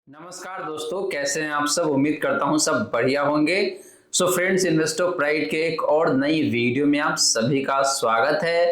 नमस्कार दोस्तों, कैसे हैं आप सब। उम्मीद करता हूं सब बढ़िया होंगे। सो फ्रेंड्स, इन्वेस्टर प्राइड के एक और नई वीडियो में आप सभी का स्वागत है।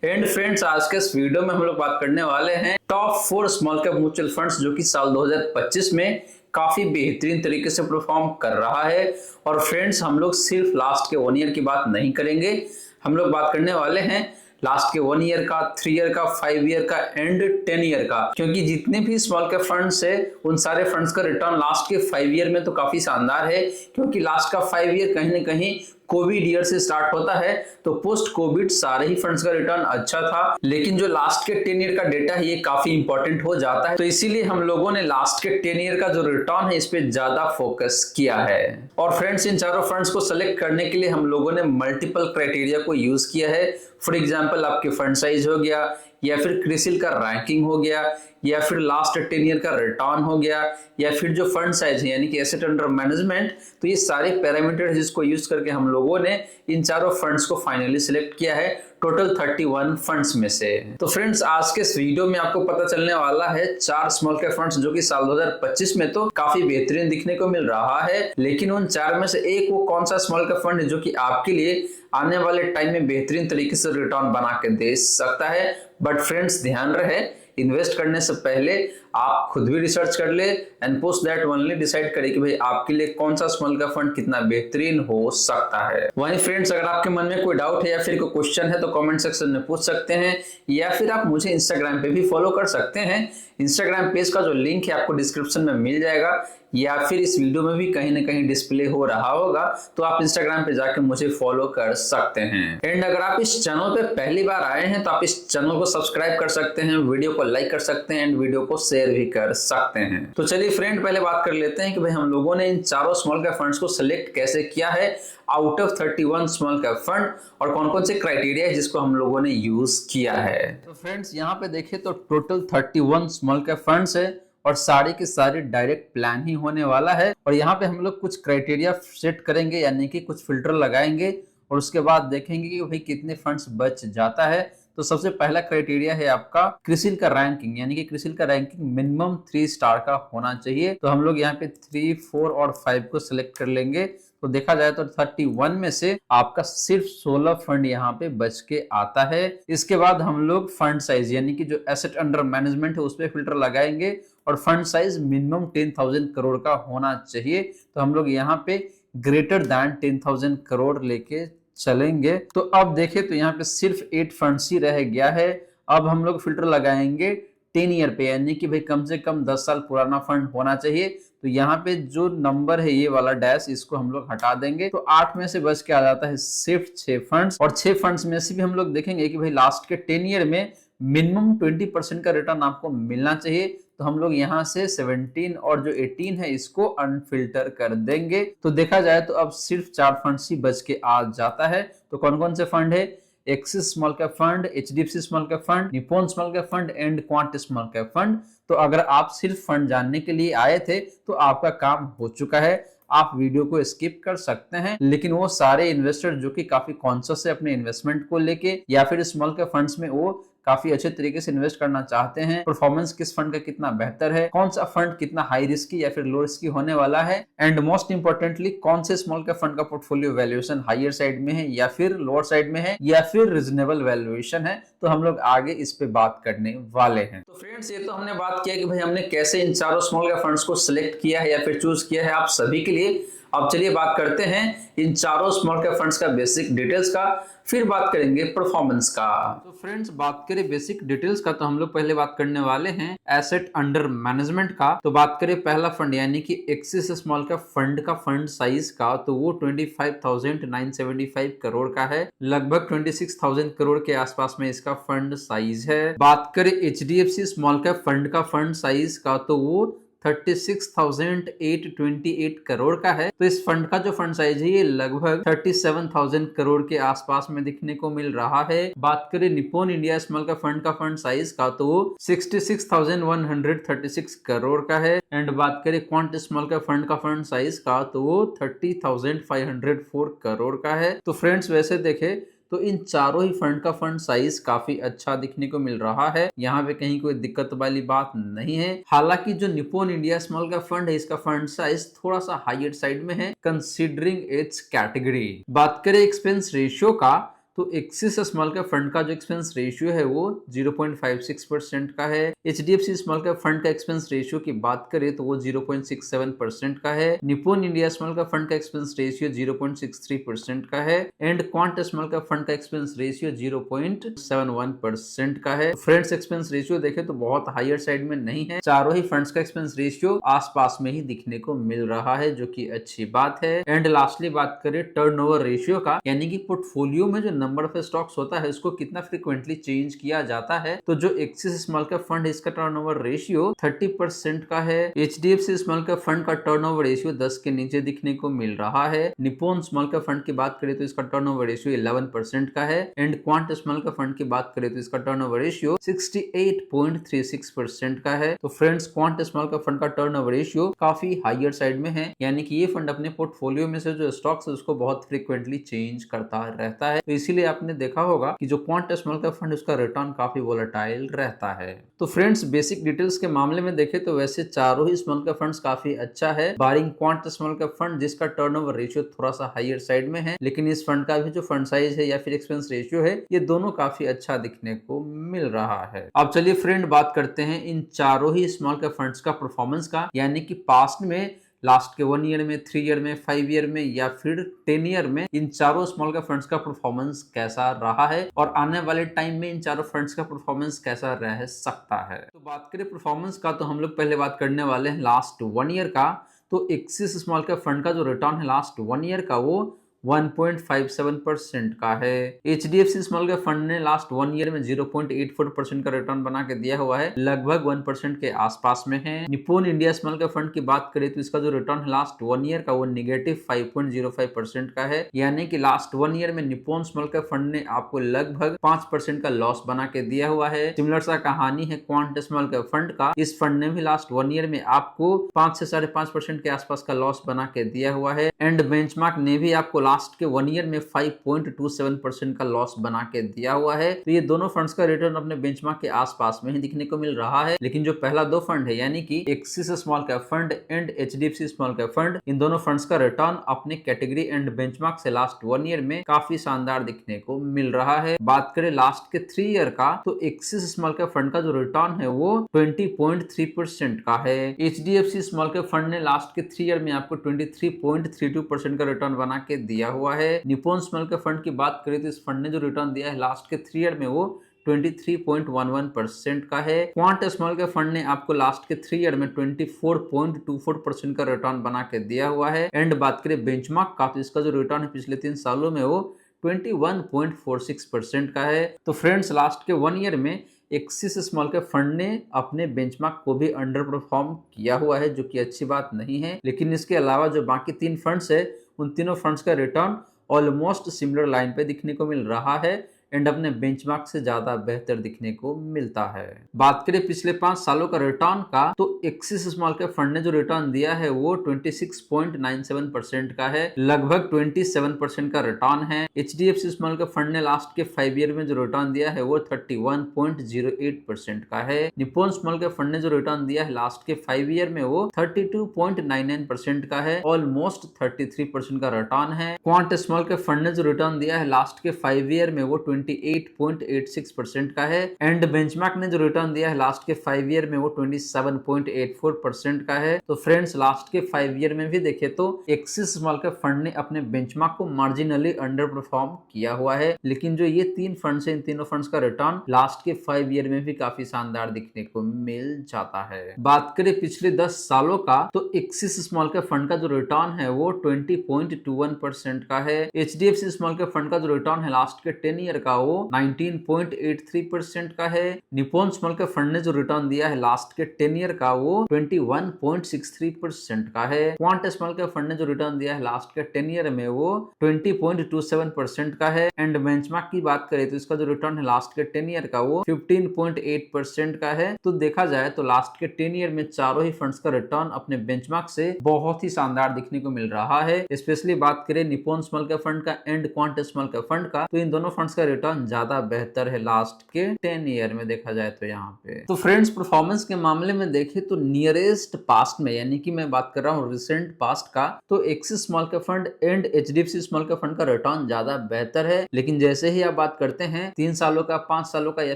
एंड फ्रेंड्स, आज के इस वीडियो में हम लोग बात करने वाले हैं top 4 small cap mutual funds जो कि साल 2025 में काफी बेहतरीन तरीके से परफॉर्म कर रहा है। और फ्रेंड्स, हम लोग सिर्फ लास्ट के 1 ईयर की बात नहीं करेंगे, हम लोग बात करने वाले हैं लास्ट के 1 ईयर का, 3 ईयर का, 5 ईयर का एंड 10 ईयर का। क्योंकि जितने भी स्मॉल कैप फंड्स है उन सारे फंड्स का रिटर्न लास्ट के 5 ईयर में तो काफी शानदार है। क्योंकि लास्ट का 5 ईयर कहीं ना कहीं कोविड ईयर से स्टार्ट होता है, तो पोस्ट कोविड सारे ही फंड्स का रिटर्न अच्छा था। लेकिन जो लास्ट के 10 ईयर का डेटा है ये काफी इंपॉर्टेंट हो जाता है, तो इसीलिए हम लोगों ने लास्ट के 10 ईयर का जो रिटर्न है इस पे ज्यादा फोकस किया है। और फ्रेंड्स, इन चारों फंड्स को सेलेक्ट करने के लिए हम लोगों ने मल्टीपल क्राइटेरिया को यूज किया है। फॉर एग्जाम्पल, आपके फंड साइज हो गया, या फिर क्रिसिल का रैंकिंग हो गया, या फिर लास्ट 10 ईयर का रिटर्न हो गया, या फिर जो फंड साइज है यानी कि एसेट अंडर मैनेजमेंट। तो ये सारे पैरामीटर है जिसको यूज करके हम लोगों ने इन चारों फंड्स को फाइनली सिलेक्ट किया है टोटल 31 फंड्स में से। तो फ्रेंड्स, आज के इस वीडियो में आपको पता चलने वाला है 4 स्मॉल कैप फंड्स जो कि साल 2025 में तो काफी बेहतरीन दिखने को मिल रहा है। लेकिन उन 4 में से एक वो कौन सा स्मॉल कैप फंड है जो कि आपके लिए आने वाले टाइम में बेहतरीन तरीके से रिटर्न बना के दे सकता है। बट फ्रेंड्स, ध्यान रहे, इन्वेस्ट करने से पहले आप खुद भी रिसर्च कर ले and post that only decide करें कि भाई आपके लिए कौन सा स्मॉल कैप फंड कितना बेहतरीन हो सकता है। वहीं फ्रेंड्स, अगर आपके मन में कोई डाउट है या फिर कोई क्वेश्चन है तो कमेंट सेक्शन में पूछ सकते हैं, या फिर आप मुझे इंस्टाग्राम पे भी फॉलो कर सकते हैं। इंस्टाग्राम पेज का जो लिंक है आपको डिस्क्रिप्शन में मिल जाएगा, या फिर इस वीडियो में भी कहीं ना कहीं डिस्प्ले हो रहा होगा, तो आप इंस्टाग्राम पे जाकर मुझे फॉलो कर सकते हैं। एंड अगर आप इस चैनल पे पहली बार आए हैं तो आप इस चैनल को सब्सक्राइब कर सकते हैं, वीडियो को लाइक कर सकते हैं एंड वीडियो को शेयर भी कर सकते हैं। तो चलिए फ्रेंड, पहले बात कर लेते हैं कि भाई हम लोगों ने इन चारों स्मॉल कैप फंड्स को सिलेक्ट कैसे किया है out of 31 small cap fund, और कौन कौन से क्राइटेरिया है जिसको हम लोगों ने यूज किया है। तो फ्रेंड्स, यहाँ पे देखें तो टोटल 31 स्मॉल कैप फंड्स है और सारे के सारे डायरेक्ट प्लान ही होने वाला है। और यहाँ पे हम लोग कुछ क्राइटेरिया सेट करेंगे यानी कि कुछ फिल्टर लगाएंगे, और उसके बाद देखेंगे कि भाई कितने फंड्स बच जाता है। तो सबसे पहला क्राइटेरिया है आपका क्रिसिल का रैंकिंग, यानी कि क्रिसिल का रैंकिंग मिनिमम 3 स्टार का होना चाहिए। तो हम लोग यहाँ पे 3, 4 और 5 को सिलेक्ट कर लेंगे। तो देखा जाए तो 31 में से आपका सिर्फ 16 फंड यहाँ पे बच के आता है। इसके बाद हम लोग फंड साइज यानी कि जो एसेट अंडर मैनेजमेंट है उस पर फिल्टर लगाएंगे, और फंड साइज मिनिमम 10,000 करोड़ का होना चाहिए। तो हम लोग यहाँ पे ग्रेटर दैन 10,000 करोड़ लेके चलेंगे। तो अब देखें तो यहाँ पे सिर्फ 8 फंड्स ही रह गया है। अब हम लोग फिल्टर लगाएंगे 10 ईयर पे, यानी कि भाई कम से कम 10 साल पुराना फंड होना चाहिए। तो यहाँ पे जो नंबर है ये वाला डैश, इसको हम लोग हटा देंगे। तो 8 में से बच के आ जाता है सिर्फ 6 फंड्स, और 6 फंड्स में से भी हम लोग देखेंगे कि भाई लास्ट के 10 ईयर में मिनिमम 20% का रिटर्न आपको मिलना चाहिए। तो हम लोग यहाँ से 17 और जो 18 है इसको अनफिल्टर कर देंगे। तो देखा जाए तो अब सिर्फ 4 फंड्स ही बच के आ जाता है। तो कौन कौन से फंड है? Axis small cap fund, HDFC small cap fund, Nippon small cap fund and quant small cap fund. तो अगर आप सिर्फ फंड जानने के लिए आए थे तो आपका काम हो चुका है, आप वीडियो को स्किप कर सकते हैं। लेकिन वो सारे इन्वेस्टर जो कि काफी कॉन्शियस है अपने इन्वेस्टमेंट को लेके, या फिर स्मॉल कैप फंड्स में वो काफी अच्छे तरीके से इन्वेस्ट करना चाहते हैं, परफॉर्मेंस किस फंड का कितना बेहतर है, कौन सा फंड कितना हाई रिस्की या फिर लो रिस्की होने वाला है, एंड मोस्ट इंपोर्टेंटली कौन से स्मॉल कैप फंड का पोर्टफोलियो वैल्यूएशन हायर साइड में है या फिर लोअर साइड में है या फिर रीजनेबल वैल्यूएशन है। तो हम लोग आगे इस पे बात करने वाले हैं। तो फ्रेंड्स, ये तो हमने बात किया कि भाई हमने कैसे इन चारों स्मॉल कैप फंड्स को सिलेक्ट किया है या फिर चूज किया है आप सभी के लिए। अब चलिए बात करते हैं इन चारों स्मॉल कैप फंड्स का बेसिक डिटेल्स का, फिर बात करेंगे परफॉर्मेंस का। तो फ्रेंड्स, बात करें बेसिक डिटेल्स का तो हम लोग पहले बात करने वाले हैं एसेट अंडर मैनेजमेंट का। तो बात करें पहला फंड यानी कि एक्सिस स्मॉल कैप फंड का फंड साइज का, तो वो 25,975 करोड़ का है, लगभग 26,000 करोड़ के आसपास में इसका फंड साइज है। बात करें एचडीएफसी स्मॉल कैप फंड का फंड साइज का, तो वो 36,828 करोड़ का है। तो इस फंड का जो फंड साइज है ये लगभग 37,000 करोड़ के आसपास में दिखने को मिल रहा है। बात करें निप्पॉन इंडिया स्मॉल का फंड साइज का, तो वो 66,136 करोड़ का है। एंड बात करें क्वांट स्मॉल का फंड साइज का, तो वो 30,504 करोड़ का है। तो फ्रेंड्स, वैसे देखे तो इन चारों ही फंड का फंड साइज काफी अच्छा दिखने को मिल रहा है। यहाँ पे कहीं कोई दिक्कत वाली बात नहीं है। हालांकि जो Nippon India small cap fund है, इसका फंड साइज थोड़ा सा हायर साइड में है कंसीडरिंग इट्स कैटेगरी। बात करें एक्सपेंस रेशियो का, तो एक्सिस स्मॉल कैप फंड का जो एक्सपेंस रेशियो है वो 0.56% का है। एचडीएफसी स्मॉल कैप फंड का एक्सपेंस रेशियो की बात करें तो वो 0.67% का है। Nippon India small cap fund का एक्सपेंस रेशियो 0.63% का है and quant small cap fund का एक्सपेंस रेशियो 0.71% का है। फ्रेंड्स एक्सपेंस रेशियो देखें तो बहुत हायर साइड में नहीं है। चारों ही फंड्स का एक्सपेंस रेशियो आसपास में ही दिखने को मिल रहा है, जो कि अच्छी बात है। एंड लास्टली बात करें टर्नओवर रेशियो का, यानी कि पोर्टफोलियो में जो नंबर ऑफ स्टॉक्स होता है उसको कितना फ्रीक्वेंटली चेंज किया जाता है, तो जो एक्सिस स्मॉल कैप फंड है इसका टर्नओवर रेशियो 30% का है। एचडीएफसी स्मॉल कैप फंड का टर्नओवर रेशियो 10 के नीचे दिखने को मिल रहा है। निप्पॉन स्मॉल कैप फंड की बात करें तो इसका टर्नओवर रेशियो 11% का है and quant small cap fund की बात करें तो इसका टर्नओवर रेशियो 68.36% का है। तो friends quant small cap fund का टर्नओवर रेशियो काफी हायर साइड में है, यानी कि ये फंड अपने पोर्टफोलियो में से जो स्टॉक्स है उसको बहुत फ्रीक्वेंटली चेंज करता रहता है। तो इसीलिए आपने देखा होगा कि जो क्वांट स्मॉल कैप फंड उसका रिटर्न काफी वोलेटाइल रहता है। तो फ्रेंड्स बेसिक डिटेल्स के मामले में देखें तो वैसे चारों ही स्मॉल कैप फंड्स काफी अच्छा है, बारिंग क्वांट स्मॉल कैप फंड जिसका टर्नओवर रेशियो थोड़ा सा हायर साइड में है, लेकिन इस फंड का भी जो फंड साइज है या फिर एक्सपेंस रेशियो है ये दोनों काफी अच्छा दिखने को मिल रहा है। अब चलिए फ्रेंड बात करते हैं इन चारों ही स्मॉल कैप फंड्स का परफॉर्मेंस का, यानी कि पास्ट में लास्ट के 1 ईयर में, 3 ईयर में, 5 ईयर में या फिर 10 ईयर में इन चारों स्मॉल कैप फंड्स का परफॉर्मेंस कैसा रहा है और आने वाले टाइम में इन चारों फंड्स का परफॉर्मेंस कैसा रह सकता है। तो बात करें परफॉर्मेंस का, तो हम लोग पहले बात करने वाले हैं लास्ट 1 ईयर का। तो एक्सिस स्मॉल कैप फंड का जो रिटर्न है लास्ट 1 ईयर का वो 1.57% का है। एचडीएफसी स्मॉल कैप फंड ने लास्ट 1 ईयर में 0.84% का रिटर्न बना के दिया हुआ है, लगभग 1% के आसपास में है। Nippon India small cap fund की बात करें तो इसका जो रिटर्न है लास्ट 1 ईयर का वो -5.05% का है, यानी कि लास्ट 1 ईयर में निप्पॉन स्मॉल कैप फंड ने आपको लगभग 5% का लॉस बना के दिया हुआ है। सिमिलर सा कहानी है क्वांट स्मॉल कैप फंड का, इस फंड ने भी लास्ट 1 ईयर में आपको 5 से 5.5% के आसपास का लॉस बना के दिया हुआ है एंड बेंचमार्क ने भी आपको लास्ट के 1 ईयर में 5.27% का लॉस बना के दिया हुआ है। तो ये दोनों फंड्स का रिटर्न अपने बेंचमार्क के आसपास में ही दिखने को मिल रहा है, लेकिन जो पहला दो फंड है यानी कि Axis small cap fund and HDFC small cap fund, इन दोनों फंड्स का रिटर्न अपने कैटेगरी एंड बेंचमार्क से लास्ट 1 ईयर में काफी शानदार दिखने को मिल रहा है। बात करें लास्ट के 3 ईयर का, तो एक्सिस स्मॉल कैप फंड का जो रिटर्न है वो 20.3% का है। एचडीएफसी स्मॉल कैप फंड ने लास्ट के 3 ईयर में आपको 23.32% का रिटर्न बना के दिया हुआ है। निप्पॉन स्मॉल कैप फंड की बात करें तो इस फंड ने जो रिटर्न दिया है लास्ट के 3 ईयर में वो 23.11% का है। क्वांट स्मॉल कैप फंड ने आपको लास्ट के 3 ईयर में 24.24% का रिटर्न बना के दिया हुआ है एंड बात करें बेंचमार्क का, तो इसका जो रिटर्न है पिछले 3 सालों में वो 21.46% का है। तो फ्रेंड्स लास्ट के 1 ईयर में एक्सिस स्मॉल कैप फंड ने अपने बेंचमार्क को भी अंडर परफॉर्म किया हुआ है, जो कि अच्छी बात नहीं है, लेकिन इसके अलावा जो बाकी 3 फंड्स है उन तीनों फंड्स का रिटर्न ऑलमोस्ट सिमिलर लाइन पे दिखने को मिल रहा है एंड अपने बेंचमार्क से ज्यादा बेहतर दिखने को मिलता है। बात करें पिछले 5 सालों का रिटर्न का, तो एक्सिस स्मॉल कैप फंड ने जो रिटर्न दिया है वो 26.97% का है, लगभग 27% का रिटर्न है। एचडीएफसी स्मॉल कैप फंड ने लास्ट के 5 ईयर में जो रिटर्न दिया है वो 31.08% का है। निप्पॉन स्मॉल कैप फंड ने जो रिटर्न दिया है लास्ट के 5 ईयर में वो 32.99% का है, ऑलमोस्ट 33% का रिटर्न है। क्वांट स्मॉल कैप फंड ने जो रिटर्न दिया है लास्ट के 5 ईयर में वो 28.86% का है एंड बेंचमार्क ने जो रिटर्न दिया है लास्ट के 5 ईयर में वो 27.84% का है। तो फ्रेंड्स लास्ट के 5 ईयर में भी देखे तो एक्सिस स्मॉल कैप फंड ने अपने बेंचमार्क को मार्जिनली अंडर परफॉर्म किया हुआ है, लेकिन जो ये 3 फंड्स है इन तीनों फंड्स का रिटर्न लास्ट के 5 ईयर में भी काफी शानदार दिखने को मिल जाता है। बात करें पिछले 10 सालों का, तो एक्सिस स्मॉल कैप फंड का जो रिटर्न है वो 20.21% का है। एचडीएफसी स्मॉल कैप फंड का जो रिटर्न है लास्ट के 10 ईयर का वो 19.83% का है। निप्पॉन स्मॉल कैप फंड ने जो रिटर्न दिया है लास्ट के 10 ईयर का वो 21.63% का है। क्वांट स्मॉल कैप फंड ने जो रिटर्न दिया है लास्ट के 10 ईयर में वो 20.27% का है। एंड बेंचमार्क की बात करें तो इसका जो रिटर्न है लास्ट के 10 ईयर का वो 15.8% का है। तो देखा जाए तो लास्ट के 10 ईयर में चारों ही फंड्स का रिटर्न अपने बेंचमार्क से बहुत ही शानदार दिखने को मिल रहा है। स्पेशली बात करें निप्पॉन स्मॉल कैप फंड का and quant small cap fund का, तो इन दोनों फंड्स का रिटर्न ज्यादा बेहतर है लास्ट के 10 ईयर में देखा जाए तो यहाँ पे। तो फ्रेंड्स परफॉर्मेंस के मामले में देखें तो नियरेस्ट पास्ट में, यानी कि मैं बात कर रहा हूँ रिसेंट पास्ट का, तो axis small cap fund and HDFC small cap fund का रिटर्न ज्यादा बेहतर है। लेकिन जैसे ही आप बात करते हैं 3 सालों का, 5 सालों का या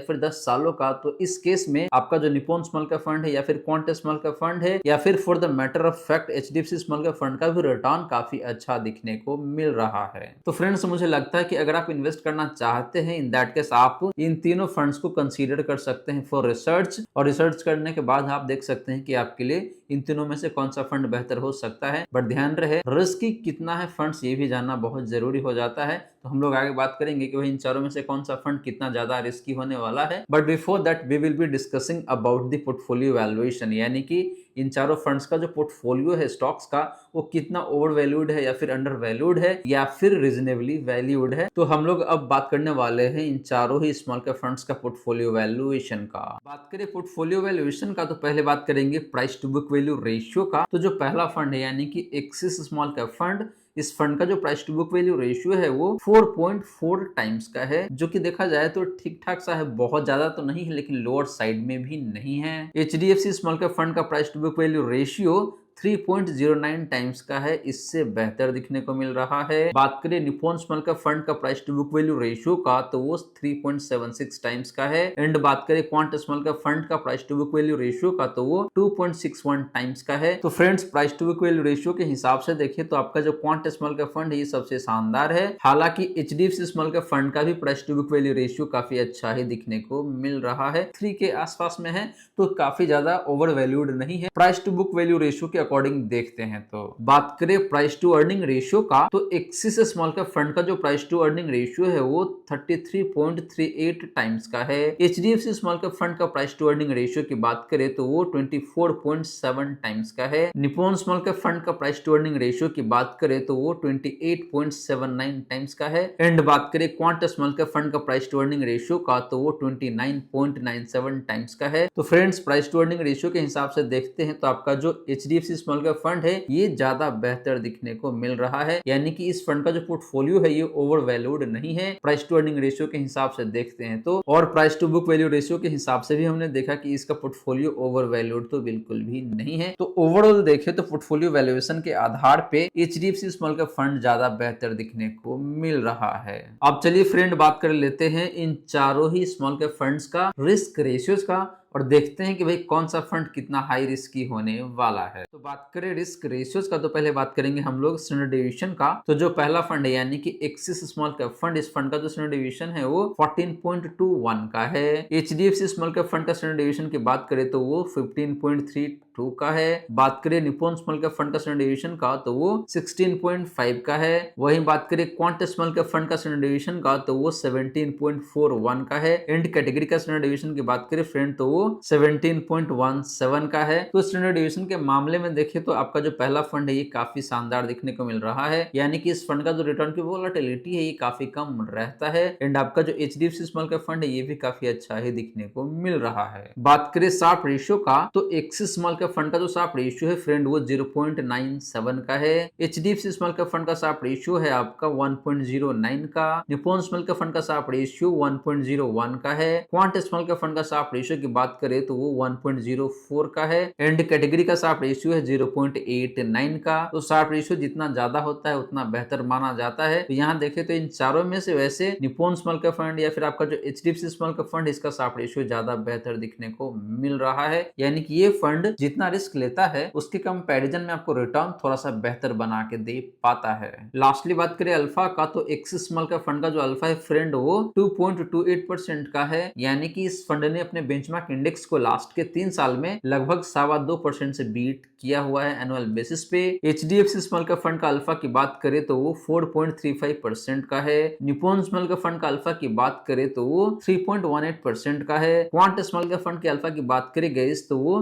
फिर 10 सालों का, तो इस केस में आपका जो निप्पॉन स्मॉल कैप फंड है या फिर क्वांट स्मॉल कैप फंड है या फिर for the matter of fact HDFC small cap fund का भी रिटर्न काफी अच्छा दिखने को मिल रहा है। तो फ्रेंड्स मुझे लगता है कि अगर आप इन्वेस्ट करना चाहते हैं इन दैट केस आप इन तीनों फंड्स को कंसीडर कर सकते हैं फॉर रिसर्च, और रिसर्च करने के बाद आप देख सकते हैं कि आपके लिए इन तीनों में से कौन सा फंड बेहतर हो सकता है। बट ध्यान रहे रिस्क कितना है फंड्स ये भी जानना बहुत जरूरी हो जाता है। तो हम लोग आगे बात करेंगे कि भाई इन चारों में से कौन सा फंड कितना ज्यादा रिस्की होने वाला है। But before that we will be discussing about the portfolio valuation, यानी कि इन चारों फंड्स का जो पोर्टफोलियो है स्टॉक्स का वो कितना ओवर वैल्यूड है या फिर अंडर वैल्यूड है या फिर रीजनेबली वैल्यूड है। तो हम लोग अब बात करने वाले हैं इन चारों ही स्मॉल कैप फंड्स का पोर्टफोलियो वैल्यूएशन का। बात करें पोर्टफोलियो वैल्यूएशन का तो पहले बात करेंगे price to book value ratio का। तो जो पहला फंड है यानी कि एक्सिस स्मॉल कैप फंड, इस फंड का जो price to book value ratio है वो 4.4 टाइम्स का है, जो कि देखा जाए तो ठीक ठाक सा है, बहुत ज्यादा तो नहीं है लेकिन लोअर साइड में भी नहीं है। एचडीएफसी स्मॉल कैप फंड का price to book value ratio 3.09 times का है, इससे बेहतर दिखने को मिल रहा है। बात करें निप्पॉन स्मॉल कैप फंड का price to book value ratio का तो वो 3.76 टाइम्स का है। एंड बात करें क्वांट स्मॉल कैप फंड का price to book value ratio का तो वो 2.61 टाइम्स का है। तो friends price to book value ratio के हिसाब से देखें तो आपका जो क्वांट स्मॉल कैप फंड है ये सबसे शानदार है। हालांकि एचडीएफसी स्मॉल कैप फंड का भी price to book value ratio काफी अच्छा ही दिखने को मिल रहा है, 3 के आसपास में है, तो काफी ज्यादा ओवर वैल्यूड नहीं है। Price to book value ratio के अकॉर्डिंग देखते हैं तो बात करें प्राइस टू अर्निंग रेशियो का, तो एक्सिस स्मॉल कैप फंड का जो प्राइस टू अर्निंग रेशियो है वो 33.38 टाइम्स का है। एचडीएफसी स्मॉल कैप फंड का प्राइस टू अर्निंग रेशियो की बात करें तो वो 24.7 टाइम्स का है। निप्पॉन स्मॉल कैप फंड का प्राइस टू अर्निंग रेशियो की बात करें तो वो 28.79 टाइम्स का है। एंड बात करें क्वांट स्मॉल कैप फंड का प्राइस टू अर्निंग रेशियो का तो वो 29.97 टाइम्स का है। तो friends price to earning ratio के हिसाब से देखते हैं तो आपका जो एचडीएफसी स्मॉल कैप फंड है ये ज्यादा बेहतर दिखने को मिल रहा है, यानी कि इस फंड का जो पोर्टफोलियो है ये ओवर वैल्यूड नहीं है प्राइस टू अर्निंग रेशियो के हिसाब से देखते हैं तो। और price to book value ratio के हिसाब से भी हमने देखा कि इसका पोर्टफोलियो ओवर वैल्यूड तो बिल्कुल भी नहीं है। तो ओवरऑल देखें तो पोर्टफोलियो वैल्यूएशन के आधार पे एचडीएफसी स्मॉल कैप फंड ज्यादा बेहतर दिखने को मिल रहा है। अब चलिए फ्रेंड बात कर लेते हैं इन चारों ही स्मॉल कैप फंड्स का रिस्क रेशियोज का और देखते हैं कि भाई कौन सा फंड कितना हाई रिस्की होने वाला है। तो बात करें रिस्क रेशियोज का तो पहले बात करेंगे हम लोग स्टैंडर्ड डिवीजन का। तो जो पहला फंड है यानी कि एक्सिस स्मॉल कैप फंड, इस फंड का जो स्टैंडर्ड डिवीजन है वो 14.21 का है। एचडीएफसी स्मॉल कैप फंड का स्टैंडर्ड डिवीजन की बात करें तो वो 15.32 का है। बात करें निप्पॉन स्मॉल कैप फंड का स्टैंडर्ड डिवीजन का तो वो 16.5 का है। वहीं बात करें क्वांट स्मॉल कैप फंड का स्टैंडर्ड डिवीजन का तो वो 17.41 का है। एंड कैटेगरी का स्टैंडर्ड डिवीजन की बात करें फ्रेंड तो वो 17.17 का है। तो स्टैंडर्ड डिवीजन के मामले में देखें तो आपका जो पहला फंड है ये काफी शानदार दिखने को मिल रहा है, यानी कि इस फंड का जो रिटर्न की वोलेटिलिटी है ये काफी कम रहता है। एंड आपका जो एचडीएफसी स्मॉल कैप फंड है ये भी काफी अच्छा ही दिखने को मिल रहा है। बात करें शार्प रेशियो का तो एक्सिस स्मॉल कैप फंड का जो शार्प रेशियो है फ्रेंड वो 0.97 का है। एचडीएफसी स्मॉल कैप फंड का शार्प रेशियो है आपका 1.09 का। निप्पॉन स्मॉल कैप फंड का शार्प रेशियो 1.01 का है। क्वांट स्मॉल कैप फंड का शार्प रेशियो की बात करें तो वो 1.04 का है। एंड कैटेगरी का शार्प रेशियो है 0.89 का। तो शार्प रेशियो जितना ज्यादा होता है उतना बेहतर माना जाता है। तो यहाँ देखें तो इन चारों में से वैसे निप्पॉन स्मॉल कैप फंड या फिर आपका जो एचडीएफसी स्मॉल कैप फंड इसका शार्प रेशियो ज्यादा बेहतर दिखने को मिल रहा है, यानी कि ये फंड जितना रिस्क लेता है उसके कंपैरिजन में आपको रिटर्न थोड़ा सा बेहतर बना के दे पाता है। लास्टली बात करें अल्फा का तो एक्सिस स्मॉल कैप फंड का जो अल्फा है फ्रेंड वो 2.28% का है, यानी कि इस फंड ने अपने बेंचमार्क इंडेक्स को लास्ट के 3 साल में लगभग 2.25% से बीट किया हुआ है एनुअल बेसिस पे। एचडीएफसी स्मॉल कैप फंड का अल्फा की बात करें तो वो 4.35% का है। निप्पॉन स्मॉल कैप फंड का अल्फा की बात करें तो वो 3.18% का है। क्वांट स्मॉल कैप फंड के अल्फा की बात करें गई तो वो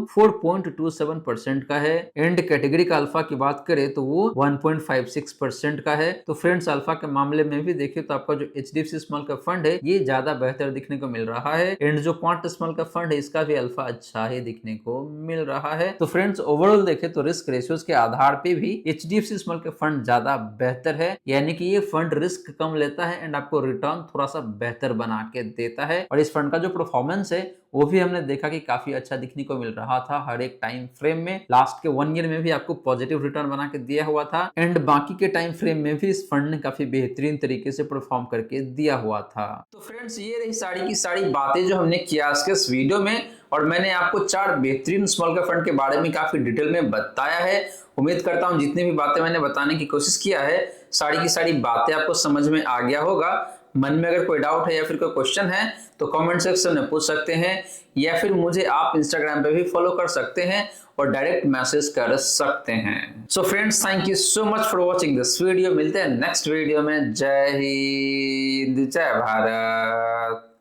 1.27% का है। एंड कैटेगरी का अल्फा की बात करें तो वो 1.56% का है। तो फ्रेंड्स अल्फा के मामले में भी देखिए तो आपका जो HDFC स्मॉल का फंड है ये ज्यादा बेहतर दिखने को मिल रहा है। एंड जो क्वांट स्मॉल का फंड है इसका भी अल्फा अच्छा ही दिखने को मिल रहा है। तो फ्रेंड्स ओवरऑल देखें तो रिस्क रेशियोज के आधार पे भी HDFC स्मॉल का फंड ज्यादा बेहतर है, यानी कि ये फंड रिस्क कम लेता है एंड आपको रिटर्न थोड़ा सा बेहतर बना के देता है। और इस फंड का जो परफॉर्मेंस है वो भी हमने देखा कि काफी अच्छा दिखने को मिल रहा था हर एक टाइम फ्रेम में। लास्ट के 1 ईयर में भी आपको पॉजिटिव रिटर्न बना के दिया हुआ था एंड बाकी के टाइम फ्रेम में भी इस फंड ने काफी बेहतरीन तरीके से परफॉर्म करके दिया हुआ था। तो फ्रेंड्स ये रही सारी की सारी बातें जो हमने किया आज के इस वीडियो में, और मैंने आपको 4 बेहतरीन स्मॉल कैप फंड के बारे में काफी डिटेल में बताया है। उम्मीद करता हूं जितनी भी बातें मैंने बताने की कोशिश किया है सारी की सारी बातें आपको समझ में आ गया होगा। मन में अगर कोई डाउट है या फिर कोई क्वेश्चन है तो कमेंट सेक्शन में पूछ सकते हैं, या फिर मुझे आप इंस्टाग्राम पे भी फॉलो कर सकते हैं और डायरेक्ट मैसेज कर सकते हैं। So friends thank you so much for watching this video. मिलते हैं नेक्स्ट वीडियो में। जय हिंद, जय भारत।